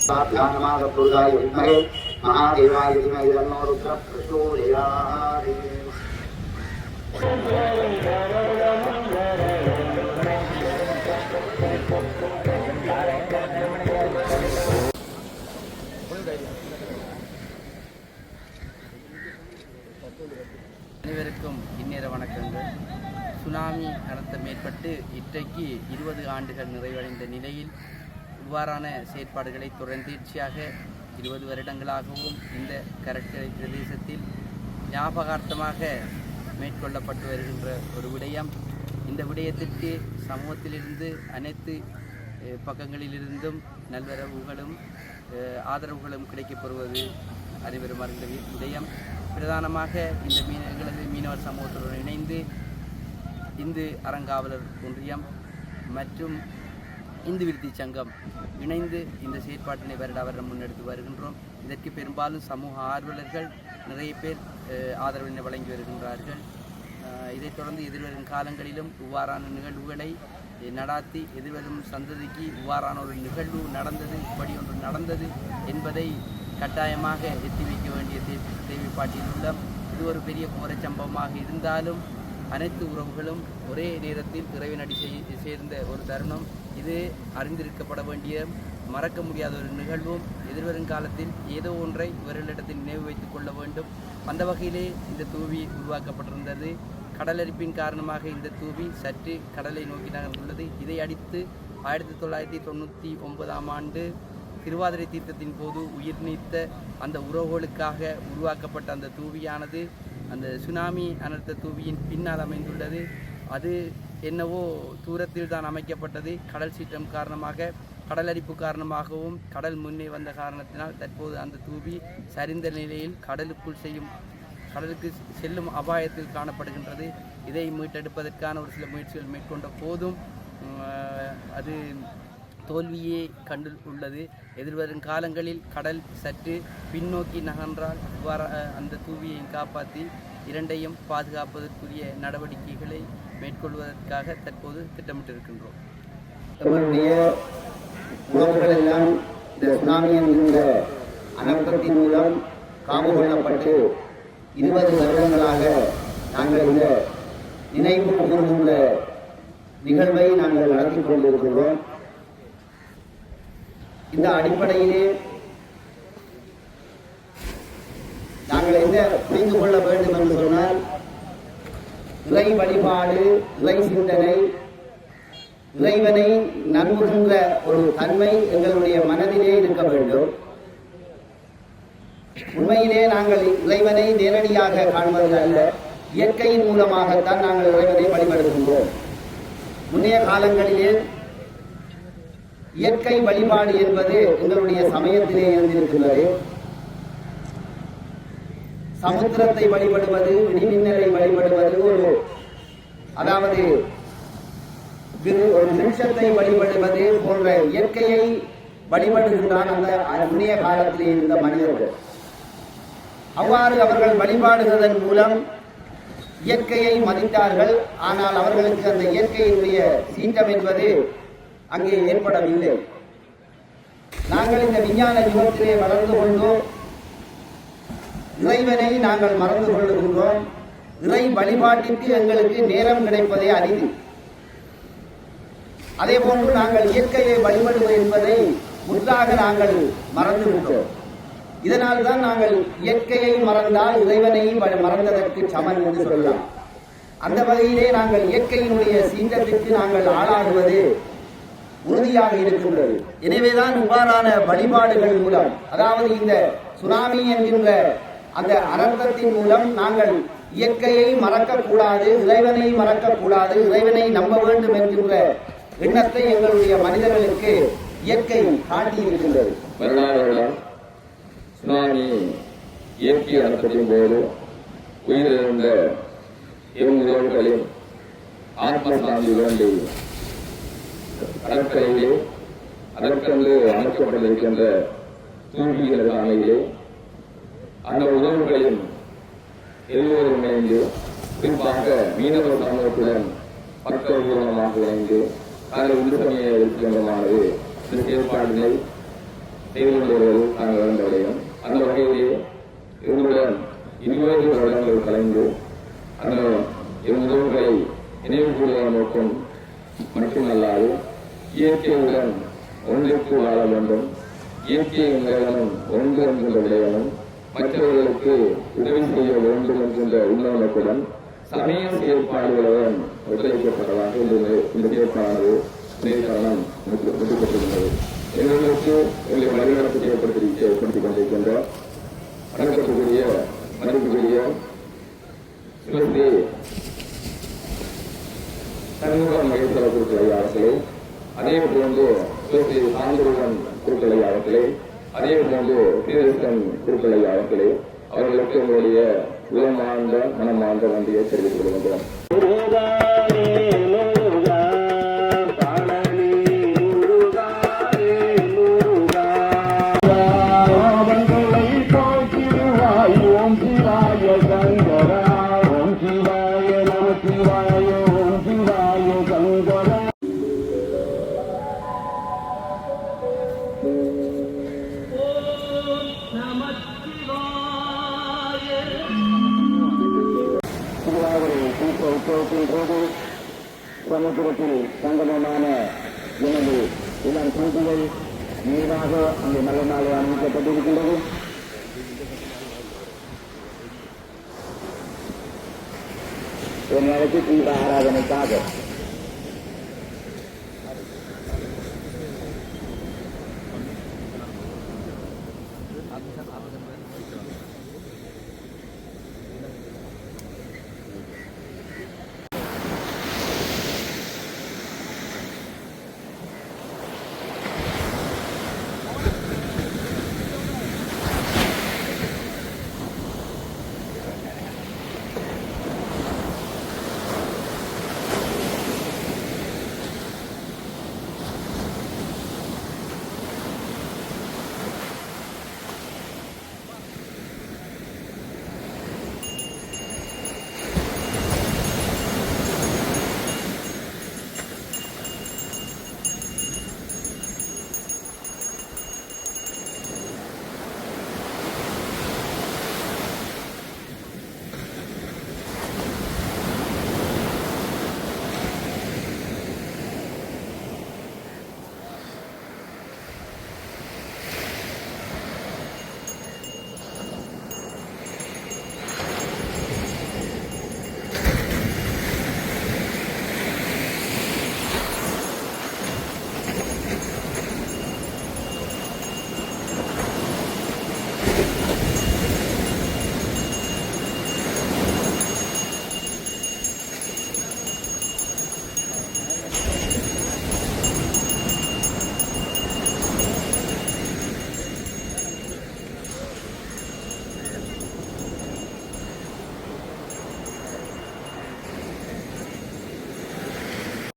महादेवाय विद्महे महादेवाय धीमहि तन्नो रुद्रः प्रचोदयात्। அனைவருக்கும் இந்நேர வணக்கங்கள். சுனாமி அனர்த்தம் ஏற்பட்டு இன்றைக்கு 20 ஆண்டுகள் நிறைவடைந்த நிலையில் இவ்வாறான செயற்பாடுகளை தொடர்ந்தீர்ச்சியாக 20 வருடங்களாகவும் இந்த கடற்கரை பிரதேசத்தில் ஞாபகார்த்தமாக மேற்கொள்ளப்பட்டு வருகின்ற ஒரு விடயம். இந்த விடயத்திற்கு சமூகத்திலிருந்து அனைத்து பக்கங்களிலிருந்தும் நல்வரவுகளும் ஆதரவுகளும் கிடைக்கப்பெறுவது அனைவரும் அறிந்த விடயம். பிரதானமாக இந்த எங்களது மீனவர் சமூகத்துடன் இணைந்து இந்து அறங்காவலர் ஒன்றியம் மற்றும் இந்து விருத்தி சங்கம் இணைந்து இந்த செயற்பாட்டினை வருடம் முன்னெடுத்து வருகின்றோம். இதற்கு பெரும்பாலும் சமூக ஆர்வலர்கள் நிறைய பேர் ஆதரவினை வழங்கி வருகின்றார்கள். இதைத் தொடர்ந்து எதிர்வரும் காலங்களிலும் இவ்வாறான நிகழ்வுகளை நடாத்தி எதிர்வரும் சந்ததிக்கு இவ்வாறான ஒரு நிகழ்வு நடந்தது, இப்படி ஒன்று நடந்தது என்பதை கட்டாயமாக எத்தி வைக்க வேண்டிய தேவைப்பாட்டில் உள்ளோம். இது ஒரு பெரிய போரச்சம்பவமாக இருந்தாலும் அனைத்து உறவுகளும் ஒரே நேரத்தில் இறைவனடி சேர்ந்த ஒரு தருணம். இது அறிந்திருக்கப்பட வேண்டிய மறக்க முடியாத ஒரு நிகழ்வும். எதிர்வரும் காலத்தில் ஏதோ ஒன்றை இவர்களிடத்தில் நினைவு வைத்துக் கொள்ள வேண்டும். அந்த வகையிலே இந்த தூவி உருவாக்கப்பட்டிருந்தது. கடலரிப்பின் காரணமாக இந்த தூவி சற்று கடலை நோக்கி நகர்ந்துள்ளது. இதை அடுத்து 1999ஆம் ஆண்டு திருவாதிரை தீர்த்தத்தின் போது உயிர் நீத்த அந்த உறவுகளுக்காக உருவாக்கப்பட்ட அந்த தூவியானது அந்த சுனாமி அனர்த்த தூவியின் பின்னால் அமைந்துள்ளது. அது என்னவோ தூரத்தில் தான் அமைக்கப்பட்டது. கடல் சீற்றம் காரணமாக, கடலரிப்பு காரணமாகவும் கடல் முன்னே வந்த காரணத்தினால் தற்போது அந்த தூவி சரிந்த நிலையில் கடலுக்கு செல்லும் அபாயத்தில் காணப்படுகின்றது. இதை மீட்டெடுப்பதற்கான ஒரு சில முயற்சிகள் மேற்கொண்ட போதும் அது தோல்வியே கண்டு உள்ளது. எதிர்வரும் காலங்களில் கடல் சற்று பின்னோக்கி நகன்றால் அந்த தூவியை காப்பாற்றி இரண்டையும் பாதுகாப்பதற்குரிய நடவடிக்கைகளை மேற்கொள்வதற்காக தற்போது திட்டமிட்டிருக்கின்றோம். நம்முடைய உறவுகள் எல்லாம் இந்த சுனாமி என்கின்ற அனர்த்தத்தின் மூலம் காவு கொள்ளப்பட்டு 20 வருடங்களாக நாங்கள் இந்த நினைவு கூறுகின்ற நிகழ்வை நாங்கள் நடத்தி கொண்டிருக்கிறோம். இந்த அடிப்படையிலே நாங்கள் என்ன புரிந்து கொள்ள வேண்டும் என்று சொன்னால், இறை வழிபாடு, இறை சிந்தனை, இறைவனை நம்புகின்ற ஒரு தன்மை எங்களுடைய மனதிலே இருக்க வேண்டும். உண்மையிலே நாங்கள் இறைவனை நேரடியாக காண்பது அல்ல, இயற்கையின் மூலமாகத்தான் நாங்கள் இறைவனை வழிபடுகின்றோம். முன்னைய காலங்களிலே இயற்கை வழிபாடு என்பது எங்களுடைய சமயத்திலே இருந்திருக்கிறது. சமுத்திரத்தை வழிபடுவது, இடிமின்னலை வழிபடுவது, அதாவது ஒரு நிமிஷத்தை வழிபடுவது போன்ற இயற்கையை வழிபடுகின்றான் அந்த முன்னைய காலத்திலே இருந்த மனிதர்கள். அவ்வாறு அவர்கள் வழிபாடுவதன் மூலம் இயற்கையை மதித்தார்கள். ஆனால் அவர்களுக்கு அந்த இயற்கையினுடைய சீற்றம் என்பது அங்கே ஏற்படவில்லை. நாங்கள் இந்த விஞ்ஞான யுகத்திலே வளர்ந்து கொண்டோம். இறைவனை நாங்கள் மறந்து கொள்ளுகின்றோம். இறை வழிபாட்டிற்கு எங்களுக்கு நேரம் கிடைப்பதே அரிது. அதே போன்று நாங்கள் இயற்கையை வழிபடுவது என்பதை முற்றாக நாங்கள் மறந்துவிட்டோம். இதனால் தான் நாங்கள் இயற்கையை மறந்தால் இறைவனையும் மறந்ததற்கு சமன் என்று சொல்லலாம். அந்த வகையிலே நாங்கள் இயற்கையினுடைய சீற்றத்திற்கு நாங்கள் ஆளாகுவது உறுதியாக இருக்கின்றது. எனவேதான் இவ்வாறான வழிபாடுகள் மூலம், அதாவது இந்த சுனாமி என்கின்ற அந்த அனர்த்தத்தின் மூலம் நாங்கள் இயற்கையை மறக்கக்கூடாது, இறைவனை மறக்கக்கூடாது, இறைவனை நம்ப வேண்டும் என்கின்ற எண்ணத்தை எங்களுடைய மனிதர்களுக்கு இயற்கை காட்டியிருக்கின்றது. சுனாமி இயற்கை அனுப்பத்தின் போது உயிரிழந்த உறவுகளின் ஆத்ம சாந்தி வேண்டி கடற்கரையிலே அதற்கென்று அமைக்கப்பட்டிருக்கின்ற தூங்கிகள் அணையிலே அந்த உறவுகளின் எல்லோரும் இணைந்து குறிப்பாக மீனவர் சமூகத்துடன் பக்கபூர்வமாக இணைந்து அதில் உண்டு சமய இருக்கின்றமானது இந்த செயற்பாடுகளை செய்து கொண்டிருப்பது நாங்கள் வந்தடையும். அந்த வகையிலே இவர்களுடன் 20 வருடங்கள் கலைந்து அந்த உறவுகளை நினைவு கூறுவதன் நோக்கம் மட்டுமல்லாது இயற்கையுடன் ஒன்றுக்கு வாழ வேண்டும், இயற்கையின் நிலையனும் ஒன்று என்கின்ற விடயனும் மற்றவர்களுக்கு உதவி செய்ய வேண்டும் என்கின்ற உள்நோக்குடன் சமய செயற்பாடுகளுடன் ஒத்துழைக்கப்பட்டதாக இந்த செயற்பாடானது காரணம் முடிக்கப்பட்டிருந்தது. எங்களுக்கு எங்களை வழிநடத்தி ஏற்படுத்திக் கொண்டிருக்கின்ற வணக்கத்துக்குரிய மதிப்புக்குரிய சிவஸ்ரீ சண்முக மகேஸ்வர குருக்களை அரசிலே, அதே போன்று சிவஸ்ரீ சாந்தருவன் குருக்களை அரசிலே, அதே போன்று ஸ்ரீகிருஷ்ணன் குருக்களை அரசிலே அவர்களுக்கு எங்களுடைய உளமார்ந்த மனமார்ந்த நன்றியை தெரிவித்துக் கொள்கின்றோம். சமுத்திரத்தில் சங்கமமான எனது இளம் குழந்தைகள் நீராக அங்கு நல்ல நாளை அனுமதிக்கப்பட்டிருக்கின்றது. ஒரு நாளைக்கு தீப ஆராதனைக்காக